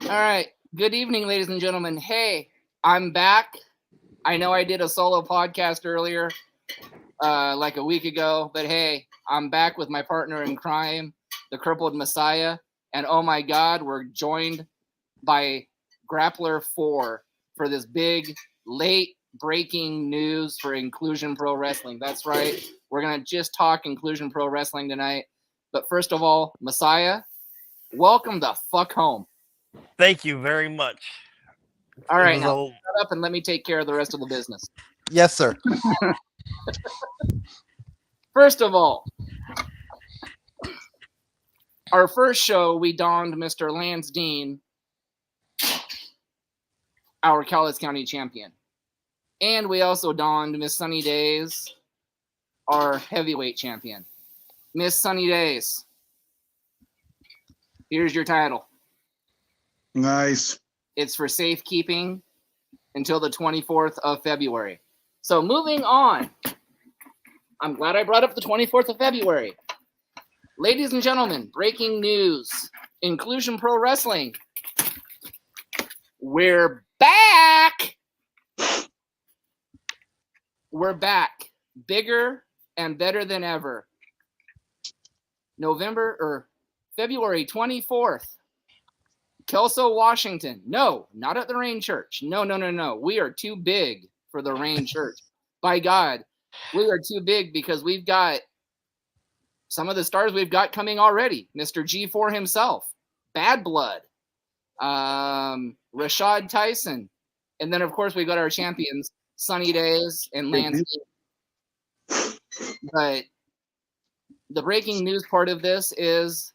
All right. Good evening, ladies and gentlemen. Hey, I'm back. I know I did a solo podcast earlier, like a week ago, but hey, I'm back with my partner in crime, the crippled Messiah. And oh my God, we're joined by Grappler 4 for this big late breaking news for Inclusion Pro Wrestling. That's right. We're going to just talk Inclusion Pro Wrestling tonight. But first of all, Messiah, welcome the fuck home. Thank you very much. All right, now shut up and let me take care of the rest of the business. Yes, sir. First of all, our first show, we donned Mr. Lance Dean, our Cowlitz County champion. And we also donned Miss Sunny Days, our heavyweight champion. Miss Sunny Days, here's your title. Nice. It's for safekeeping until the 24th of February. So moving on. I'm glad I brought up the 24th of February. Ladies and gentlemen, breaking news. Inclusion Pro Wrestling. We're back. We're back. Bigger and better than ever. February 24th. Kelso, Washington. No, not at the Rain Church. No. We are too big for the Rain Church. By God, we are too big because we've got some of the stars we've got coming already. Mr. G4 himself, Bad Blood, Rashad Tyson. And then, of course, we got our champions, Sunny Days and Lance. But the breaking news part of this is,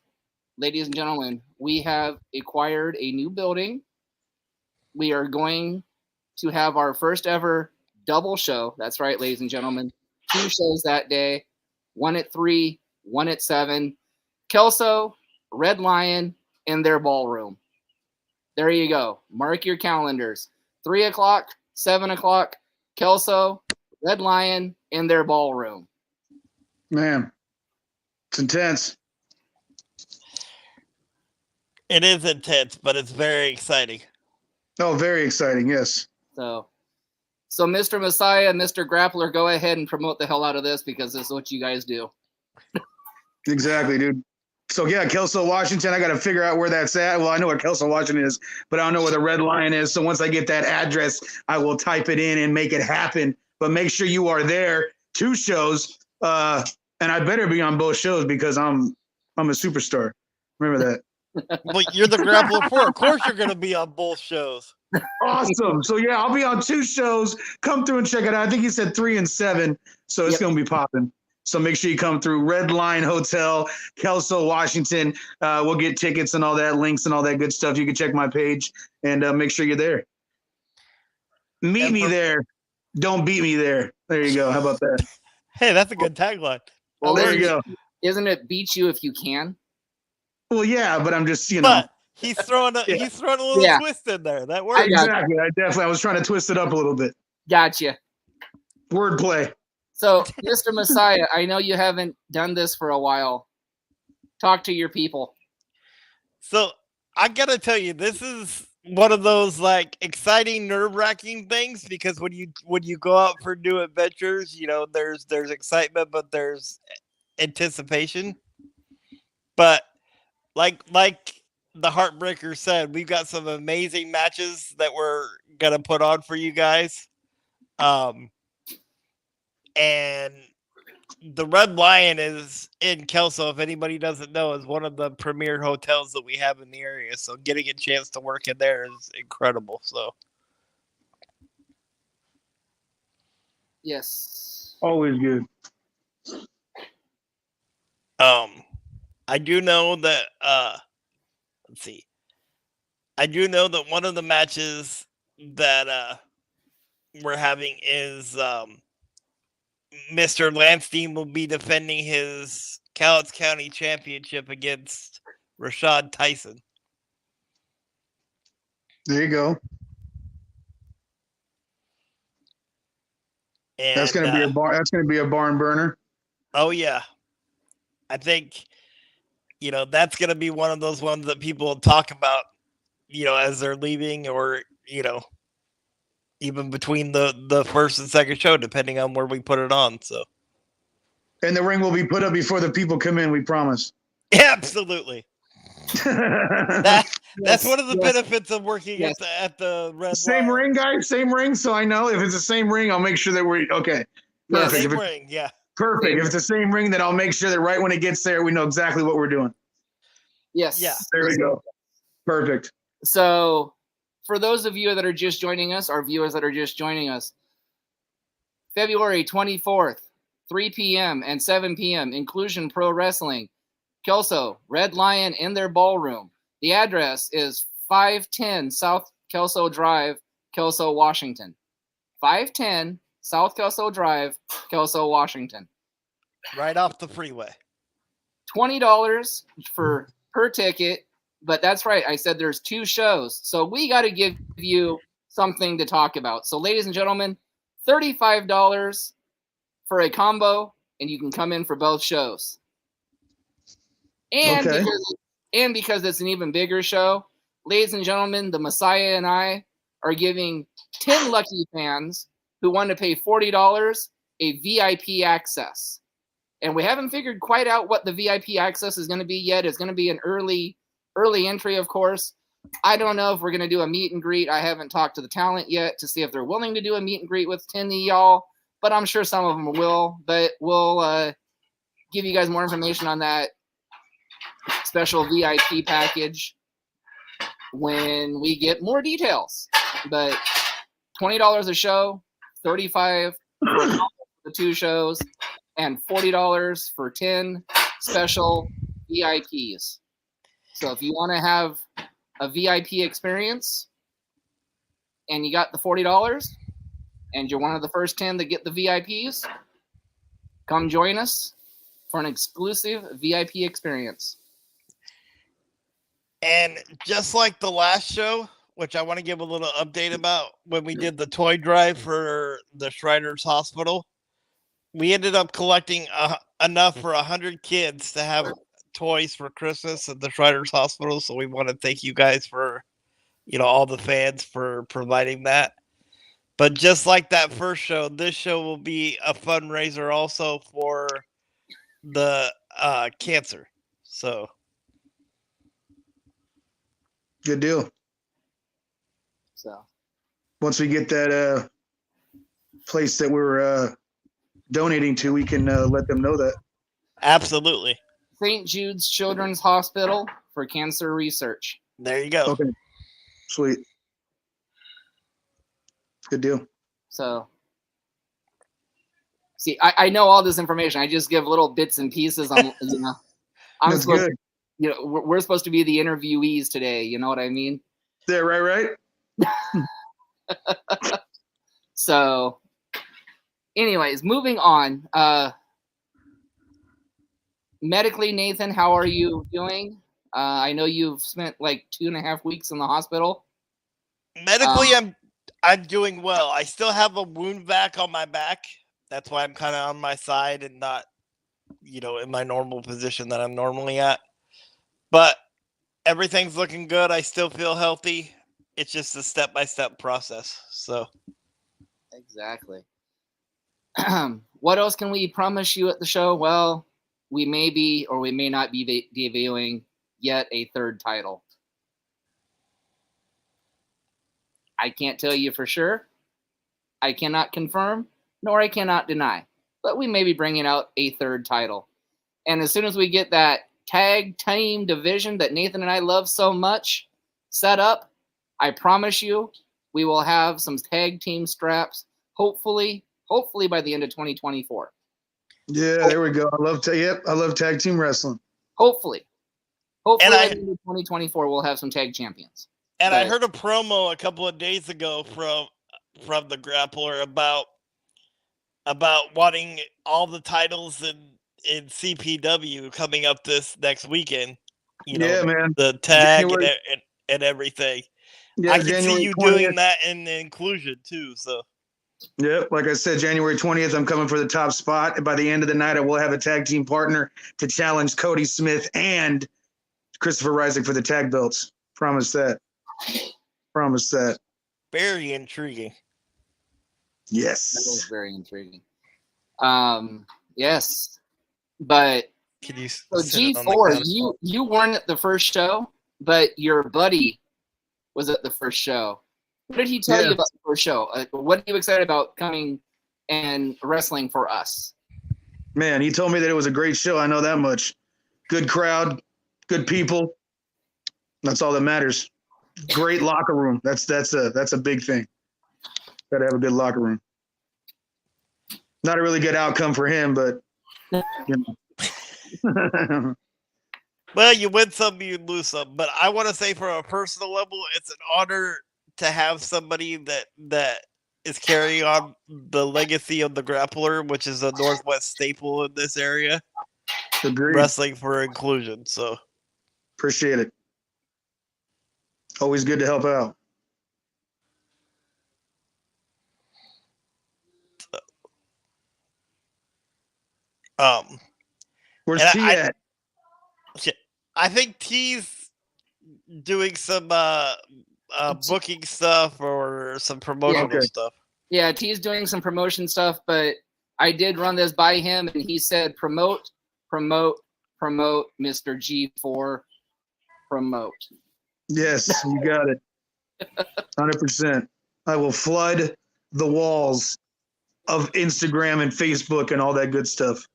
ladies and gentlemen, we have acquired a new building. We are going to have our first ever double show. That's right, ladies and gentlemen. 2 shows that day. 1 at 3, 1 at 7. Kelso, Red Lion, in their ballroom. There you go. Mark your calendars. 3 o'clock, 7 o'clock. Kelso, Red Lion, in their ballroom. Man, it's intense. It is intense, but it's very exciting. Oh, very exciting, yes. So Mr. Messiah, Mr. Grappler, go ahead and promote the hell out of this because this is what you guys do. Exactly, dude. So, yeah, Kelso, Washington, I got to figure out where that's at. Well, I know where Kelso, Washington is, but I don't know where the Red Lion is. So once I get that address, I will type it in and make it happen. But make sure you are there. 2 shows. And I better be on both shows because I'm a superstar. Remember that. Well, you're the Grappler 4. Of course you're going to be on both shows. Awesome. So, yeah, I'll be on 2 shows. Come through and check it out. I think he said 3 and 7. So it's going to be popping. So make sure you come through Red Line Hotel, Kelso, Washington. We'll get tickets and all that, links and all that good stuff. You can check my page and make sure you're there. Meet me there. Don't beat me there. There you go. How about that? Hey, that's a good tagline. Well, there you go. Isn't it beat you if you can? Well, yeah, but I'm just, But he's throwing a little twist in there. That works. Exactly. I was trying to twist it up a little bit. Gotcha. Wordplay. So, Mr. Messiah, I know you haven't done this for a while. Talk to your people. So, I got to tell you, this is one of those like exciting, nerve-wracking things because when you go out for new adventures, there's excitement, but there's anticipation. But like the Heartbreaker said, we've got some amazing matches that we're gonna put on for you guys. And the Red Lion is in Kelso. If anybody doesn't know, is one of the premier hotels that we have in the area. So getting a chance to work in there is incredible. So, yes, always good. I do know that. Let's see. I do know that one of the matches that we're having is Mr. Lance Dean will be defending his Cowlitz County Championship against Rashad Tyson. There you go. And that's going to be a bar. That's going to be a barn burner. Oh yeah, I think that's going to be one of those ones that people will talk about as they're leaving, or even between the first and second show, depending on where we put it on. So, And the ring will be put up before the people come in. We promise. yeah, absolutely. That's Yes, one of the yes, benefits of working yes. at the Red Same Lion. ring, guys. Same ring. So I know if it's the same ring, I'll make sure that we're okay. Yes. Perfect. Same If ring, yeah. perfect. Same If it's the same ring, then I'll make sure that right when it gets there, we know exactly what we're doing. Yes. Yeah. There we go. Perfect. So, for those of you that are just joining us, our viewers that are just joining us, February 24th, 3 p.m. and 7 p.m., Inclusion Pro Wrestling, Kelso, Red Lion in their ballroom. The address is 510 South Kelso Drive, Kelso, Washington. 510 South Kelso Drive, Kelso, Washington. Right off the freeway. $20 for per ticket, but that's right. I said there's 2 shows, so we got to give you something to talk about. So, ladies and gentlemen, $35 for a combo, and you can come in for both shows. And Okay. because it's an even bigger show, ladies and gentlemen, the Messiah and I are giving 10 lucky fans who want to pay $40 a VIP access. And we haven't figured quite out what the VIP access is going to be yet. It's going to be an early entry, of course. I don't know if we're going to do a meet and greet. I haven't talked to the talent yet to see if they're willing to do a meet and greet with 10 of y'all, but I'm sure some of them will. But we'll give you guys more information on that special VIP package when we get more details. But $20 a show, $35 for the 2 shows, and $40 for 10 special VIPs. So if you want to have a VIP experience and you got the $40 and you're one of the first 10 that get the VIPs, come join us for an exclusive VIP experience. And just like the last show, which I want to give a little update about, when we did the toy drive for the Shriners Hospital, we ended up collecting enough for 100 kids to have toys for Christmas at the Shriners Hospital. So we want to thank you guys for, all the fans for providing that. But just like that first show, this show will be a fundraiser also for the cancer. So Good deal. So Once we get that place that we're donating to, we can let them know that. absolutely. St. Jude's Children's Hospital for cancer research. There you go. Okay. Sweet. Good deal. So, see, I know all this information. I just give little bits and pieces. I'm That's supposed, good. we're supposed to be the interviewees today. You know what I mean? Yeah, right. So, anyways, moving on. Medically, Nathan, how are you doing? I know you've spent like 2.5 weeks in the hospital. Medically, I'm doing well. I still have a wound vac on my back. That's why I'm kind of on my side and not, in my normal position that I'm normally at. But everything's looking good. I still feel healthy. It's just a step-by-step process. So Exactly. What else can we promise you at the show? Well, we may be or we may not be debuting yet a 3rd title. I can't tell you for sure. I cannot confirm, nor I cannot deny. But we may be bringing out a 3rd title. And as soon as we get that tag team division that Nathan and I love so much set up, I promise you we will have some tag team straps, hopefully by the end of 2024. Yeah, there we go. I love tag team wrestling. Hopefully by And the end of 2024 we'll have some tag champions. And I But- heard a promo a couple of days ago from the Grappler about wanting all the titles in CPW coming up this next weekend. Yeah, man. The tag January- and everything. Yeah, I can January see you 20th. doing that in the inclusion too. So Yep, like I said, January 20th, I'm coming for the top spot. And by the end of the night, I will have a tag team partner to challenge Cody Smith and Christopher Rysick for the tag belts. Promise that. Promise that. Very intriguing. That was Yes. very intriguing. Yes, but Can you so sit it on the G4, counter? you weren't at the first show, but your buddy was at the first show. What did he tell Yeah. you about the first show? What are you excited about coming and wrestling for us? Man, he told me that it was a great show. I know that much. Good crowd, good people. That's all that matters. Great locker room. That's a big thing. Got to have a good locker room. Not a really good outcome for him, but you know. Well, you win some, you lose some. But I want to say, from a personal level, it's an honor to have somebody that is carrying on the legacy of the Grappler, which is a Northwest staple in this area, Agreed. wrestling for inclusion. So Appreciate it. Always good to help out. Where's And T I- at? I think T's doing some booking stuff or some promotional okay. stuff. Yeah, T's doing some promotion stuff, but I did run this by him, and he said promote, Mr. G4, promote. Yes, you got it. 100%. I will flood the walls of Instagram and Facebook and all that good stuff.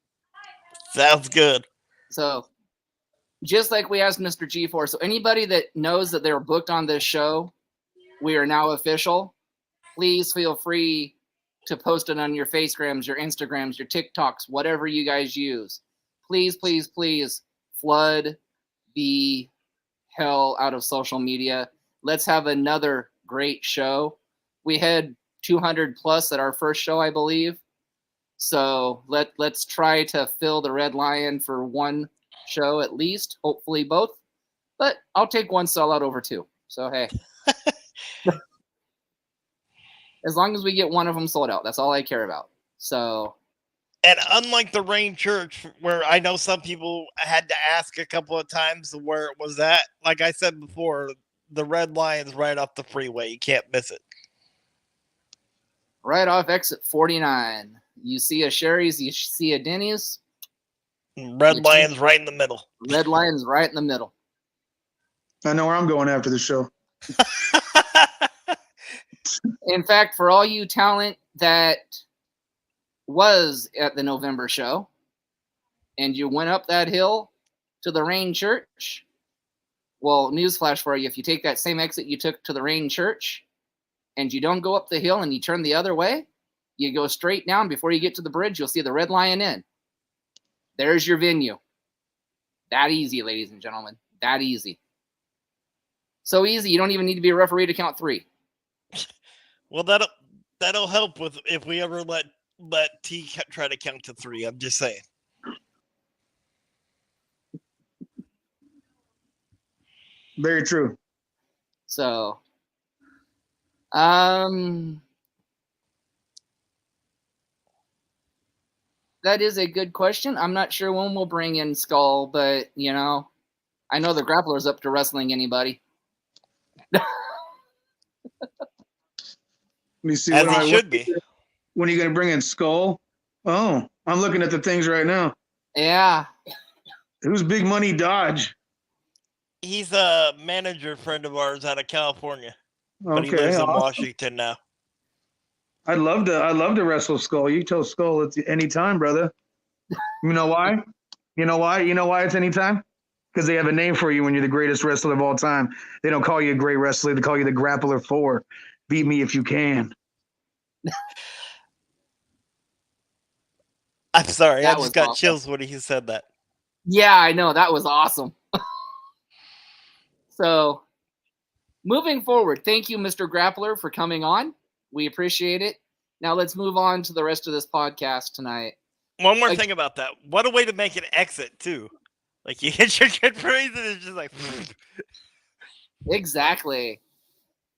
Sounds good. So, just like we asked Mr. G4, so anybody that knows that they were booked on this show, we are now official. Please feel free to post it on your Facegrams, your Instagrams, your TikToks, whatever you guys use. Please, please, please flood the hell out of social media. Let's have another great show. We had 200 plus at our first show, I believe. So let's try to fill the Red Lion for one show at least, hopefully both. But I'll take one sellout over two. So hey. As long as we get one of them sold out, that's all I care about. So, and unlike the Rain Church, where I know some people had to ask a couple of times where it was at, like I said before, the Red Lion's right off the freeway. You can't miss it. Right off exit 49. You see a Sherry's, you see a Denny's. Red Lion's right in the middle. Red Lion's right in the middle. I know where I'm going after the show. In fact, for all you talent that was at the November show and you went up that hill to the Rain Church, well, newsflash for you, if you take that same exit you took to the Rain Church and you don't go up the hill and you turn the other way, you go straight down. Before you get to the bridge, you'll see the Red Lion Inn. There's your venue. That easy, ladies and gentlemen. That easy. So easy, you don't even need to be a referee to count three. Well, that'll help with if we ever let T try to count to three. I'm just saying. Very true. So, that is a good question. I'm not sure when we'll bring in Skull, but you know, I know the Grappler's up to wrestling anybody. Let me see. As he should be. When are you going to bring in Skull? Oh, I'm looking at the things right now. Yeah. Who's Big Money Dodge? He's a manager friend of ours out of California, but he Okay, lives in awesome. Washington now. I'd love to wrestle Skull. You tell Skull it's any time, brother. You know why? You know why? You know why it's any time? Because they have a name for you when you're the greatest wrestler of all time. They don't call you a great wrestler. They call you the Grappler 4. Beat me if you can. I'm sorry, That I was just got awesome. chills when he said that. Yeah, I know. That was awesome. So, moving forward, thank you, Mr. Grappler, for coming on. We appreciate it. Now let's move on to the rest of this podcast tonight. One more thing about that. What a way to make an exit, too. Like, you hit your good phrase and it's just like... Exactly.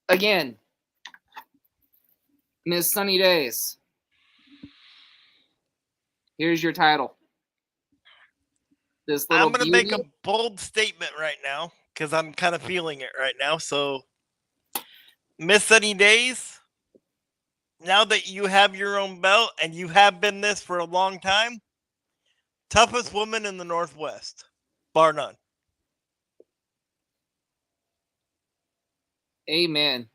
Again, Miss Sunny Days. Here's your title. This little I'm going to beauty. make a bold statement right now because I'm kind of feeling it right now. So Miss Sunny Days, now that you have your own belt and you have been this for a long time, toughest woman in the Northwest, bar none. Amen.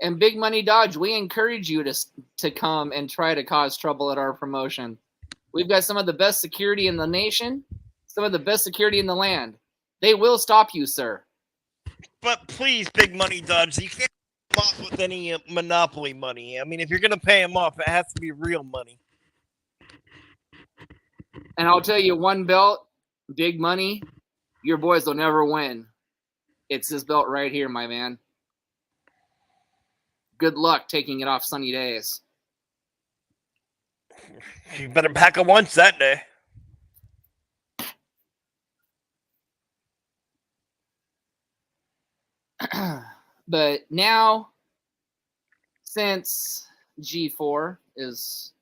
And Big Money Dodge, we encourage you to come and try to cause trouble at our promotion. We've got some of the best security in the nation, some of the best security in the land. They will stop you, sir. But please, Big Money Dodge, you can't pay them off with any monopoly money. I mean, if you're going to pay them off, it has to be real money. And I'll tell you, one belt, big money, your boys will never win. It's this belt right here, my man. Good luck taking it off Sunny Days. You better pack a lunch that day. But now, since G4 is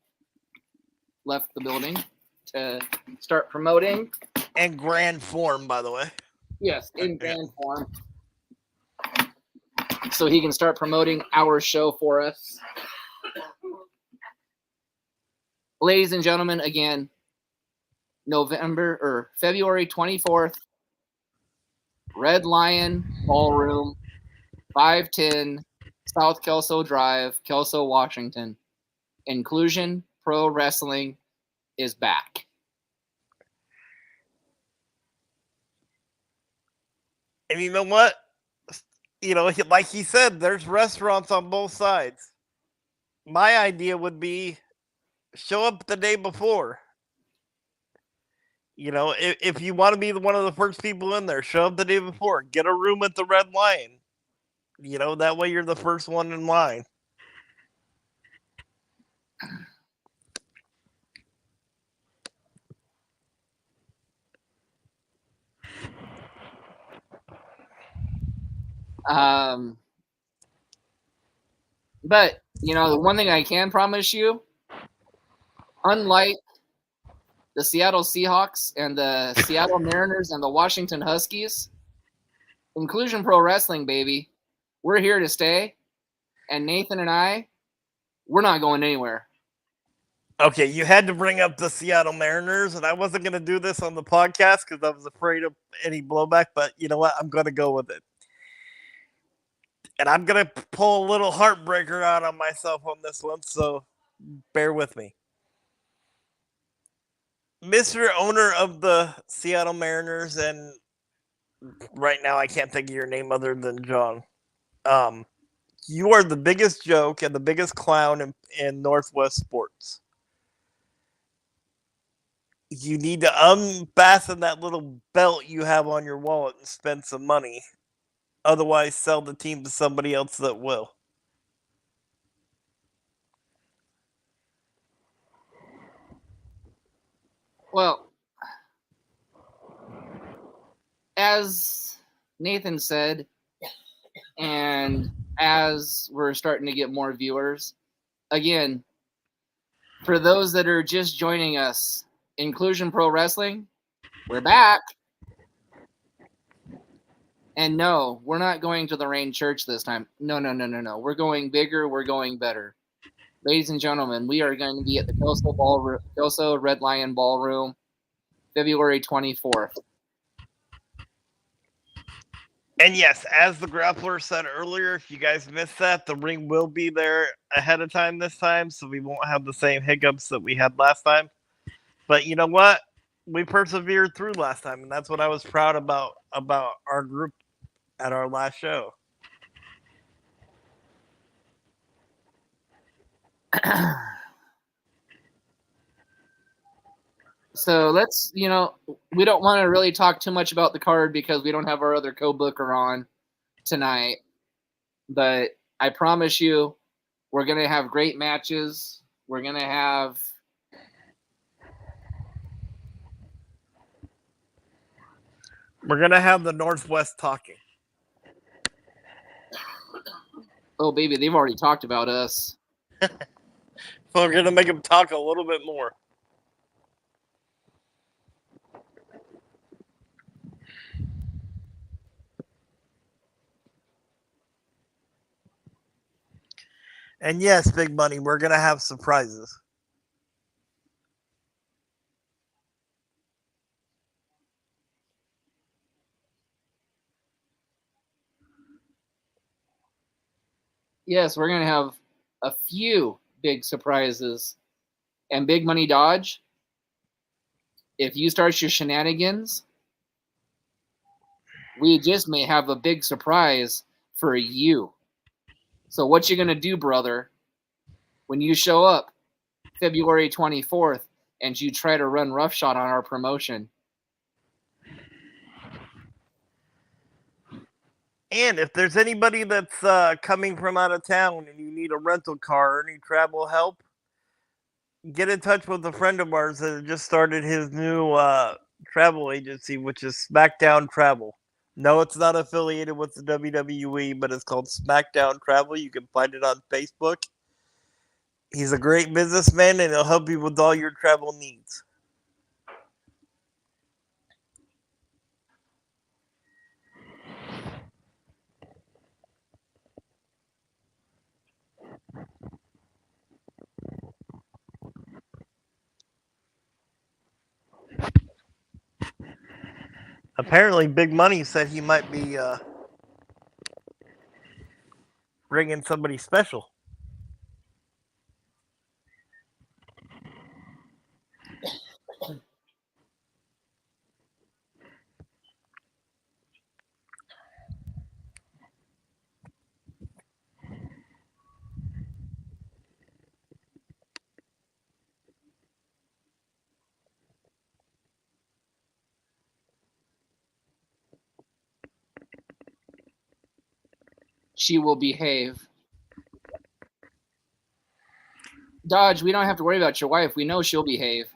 left the building to start promoting. And grand form, by the way. Yes, in grand form. So he can start promoting our show for us. Ladies and gentlemen, again, February 24th, Red Lion Ballroom, 510 South Kelso Drive, Kelso, Washington. Inclusion Pro Wrestling is back. And you know what? You know, like he said, there's restaurants on both sides. My idea would be show up the day before. You know, if you want to be one of the first people in there, show up the day before. Get a room at the Red Lion. You know, that way you're the first one in line. But, you know, the one thing I can promise you, unlike the Seattle Seahawks and the Seattle Mariners and the Washington Huskies, Inclusion Pro Wrestling, baby, we're here to stay. And Nathan and I, we're not going anywhere. Okay, you had to bring up the Seattle Mariners, and I wasn't going to do this on the podcast because I was afraid of any blowback, but you know what? I'm going to go with it. And I'm going to pull a little heartbreaker out on myself on this one, so bear with me. Mr. Owner of the Seattle Mariners, and right now I can't think of your name other than John. You are the biggest joke and the biggest clown in Northwest sports. You need to unfasten that little belt you have on your wallet and spend some money. Otherwise, sell the team to somebody else that will. Well, as Nathan said, and as we're starting to get more viewers, again, for those that are just joining us, Inclusion Pro Wrestling, we're back. And no, we're not going to the Rain Church this time. No. We're going bigger. We're going better. Ladies and gentlemen, we are going to be at the Kelso Red Lion Ballroom, February 24th. And yes, as the Grappler said earlier, if you guys missed that, the ring will be there ahead of time this time, so we won't have the same hiccups that we had last time. But you know what? We persevered through last time, and that's what I was proud about our group at our last show. So let's, we don't want to really talk too much about the card because we don't have our other co-booker on tonight. But I promise you, we're going to have great matches. We're going to have the Northwest talking. Oh, baby, they've already talked about us. So we're going to make them talk a little bit more. And yes, Big Money, we're gonna have surprises. Yes, we're gonna have a few big surprises. And Big Money Dodge, if you start your shenanigans, we just may have a big surprise for you. So what you gonna do, brother, when you show up February 24th and you try to run roughshod on our promotion? And if there's anybody that's coming from out of town and you need a rental car or any travel help, get in touch with a friend of ours that just started his new travel agency, which is SmackDown Travel. No, it's not affiliated with the WWE, but it's called SmackDown Travel. You can find it on Facebook. He's a great businessman and he'll help you with all your travel needs. Apparently, Big Money said he might be bringing somebody special. She will behave. Dodge, we don't have to worry about your wife. We know she'll behave.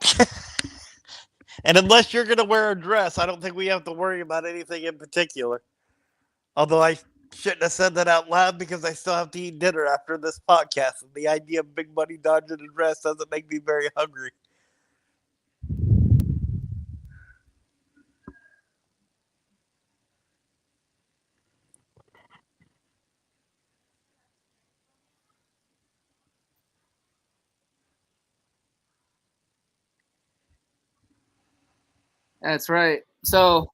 And unless you're going to wear a dress, I don't think we have to worry about anything in particular. Although I shouldn't have said that out loud because I still have to eat dinner after this podcast. And the idea of Big Money dodging a dress doesn't make me very hungry. That's right. So,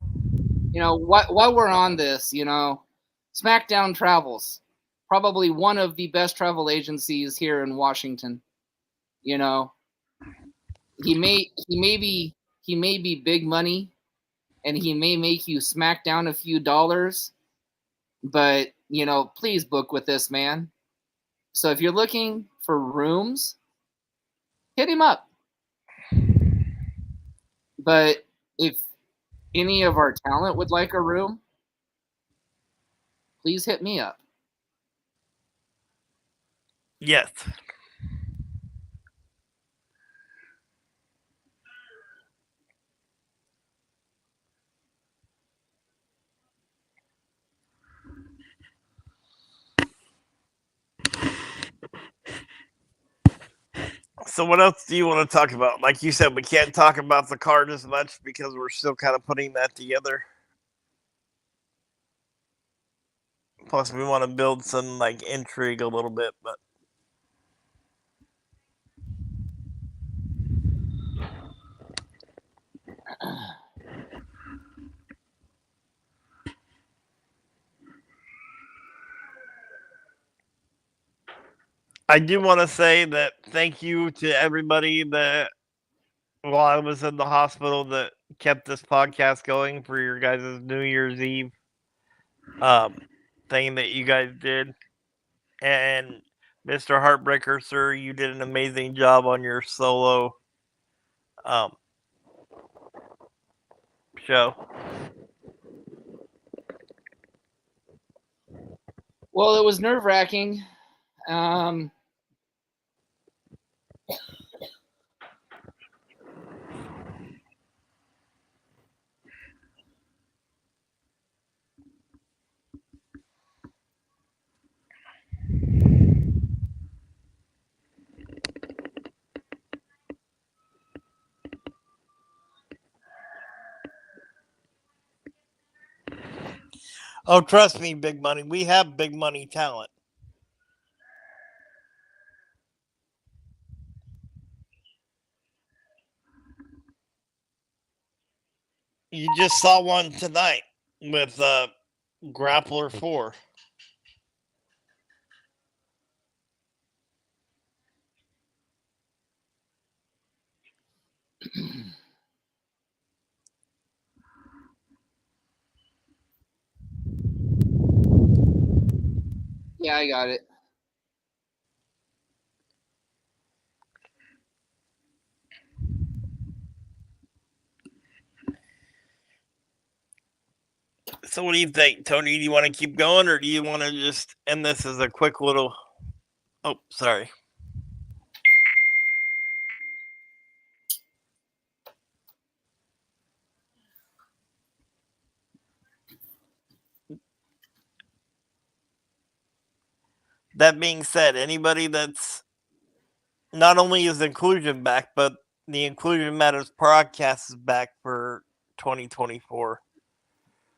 while we're on this, SmackDown Travels, probably one of the best travel agencies here in Washington. He may be Big Money, and he may make you smack down a few dollars, but please book with this man. So if you're looking for rooms, hit him up. But if any of our talent would like a room, please hit me up. Yes. So what else do you want to talk about? Like you said, we can't talk about the card as much because we're still kind of putting that together. Plus, we want to build some intrigue a little bit, but I do want to say that thank you to everybody that while I was in the hospital that kept this podcast going for your guys' New Year's Eve thing that you guys did. And Mr. Heartbreaker, sir, you did an amazing job on your solo show. Well, it was nerve-wracking. Oh, trust me, Big Money. We have Big Money talent. You just saw one tonight with Grappler 4. Yeah, I got it. So what do you think, Tony? Do you want to keep going, or do you want to just end this as a quick little... Oh, sorry. That being said, anybody that's not only is Inclusion back, but the Inclusion Matters podcast is back for 2024.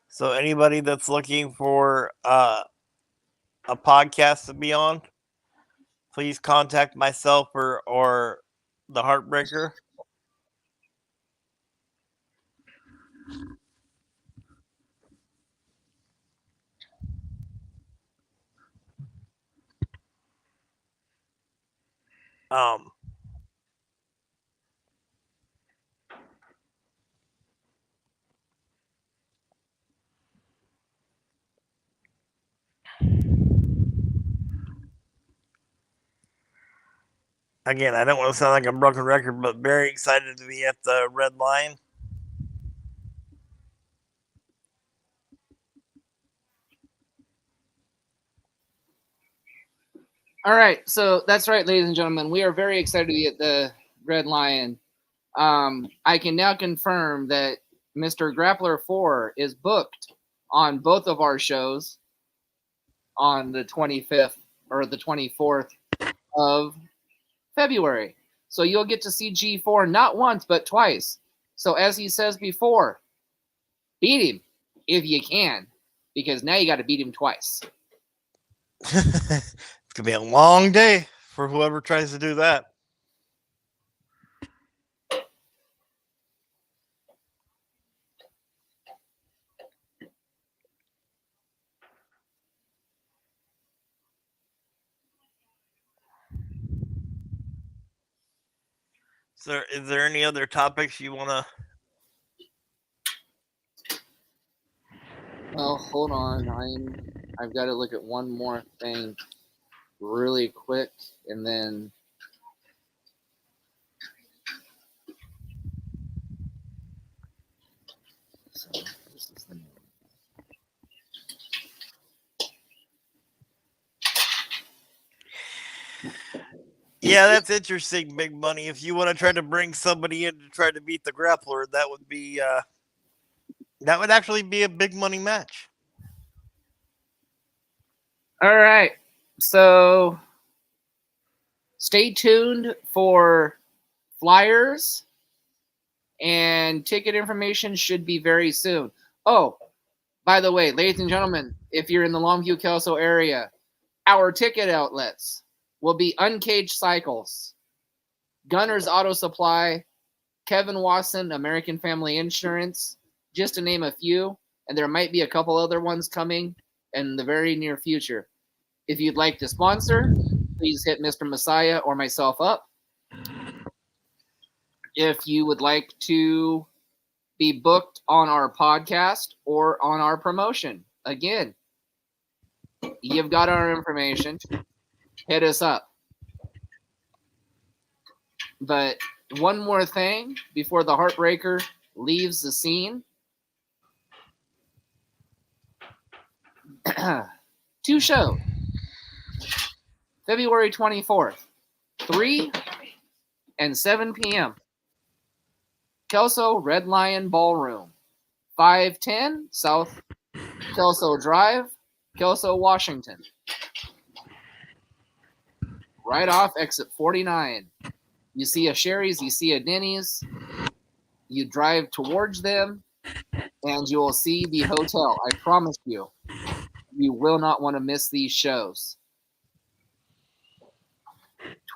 So anybody that's looking for a podcast to be on, please contact myself or the Heartbreaker. Again, I don't want to sound like a broken record, but very excited to be at the Red Lion. All right, so that's right, ladies and gentlemen. We are very excited to be at the Red Lion. I can now confirm that Mr. Grappler 4 is booked on both of our shows on the 25th or the 24th of February. So you'll get to see G4 not once, but twice. So as he says before, beat him if you can, because now you got to beat him twice. It's going to be a long day for whoever tries to do that. So is there any other topics you want to... Well, hold on. I've got to look at one more thing really quick, and then so this is the Yeah, that's interesting, Big Money. If you want to try to bring somebody in to try to beat the Grappler, that would be that would actually be a big money match. All right. So stay tuned for flyers, and ticket information should be very soon. Oh, by the way, ladies and gentlemen, if you're in the Longview Kelso area, our ticket outlets will be Uncaged Cycles, Gunner's Auto Supply, Kevin Watson, American Family Insurance, just to name a few, and there might be a couple other ones coming in the very near future. If you'd like to sponsor, please hit Mr. Messiah or myself up. If you would like to be booked on our podcast or on our promotion, again, you've got our information. Hit us up. But one more thing before the Heartbreaker leaves the scene. 2 shows. February 24th, 3 and 7 p.m. Kelso Red Lion Ballroom, 510 South Kelso Drive, Kelso, Washington. Right off exit 49. You see a Sherry's, you see a Denny's, you drive towards them, and you will see the hotel. I promise you, you will not want to miss these shows.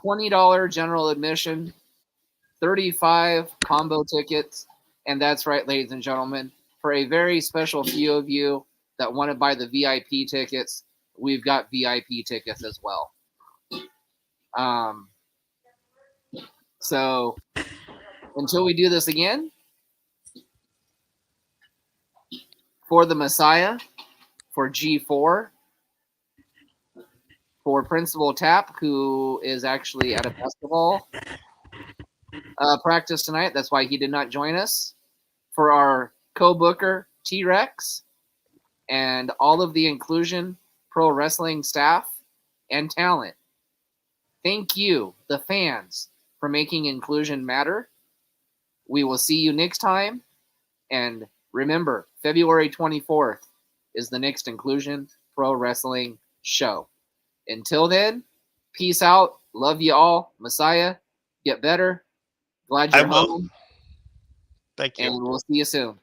$20 general admission, $35 combo tickets, And that's right, ladies and gentlemen. For a very special few of you that want to buy the VIP tickets, we've got VIP tickets as well. So until we do this again, for the Messiah, for G4, for Principal Tap, who is actually at a basketball practice tonight. That's why he did not join us. For our co-booker, T-Rex, and all of the Inclusion Pro Wrestling staff and talent. Thank you, the fans, for making inclusion matter. We will see you next time. And remember, February 24th is the next Inclusion Pro Wrestling show. Until then, peace out. Love you all. Messiah, get better. Glad you're home. Thank you. And we'll see you soon.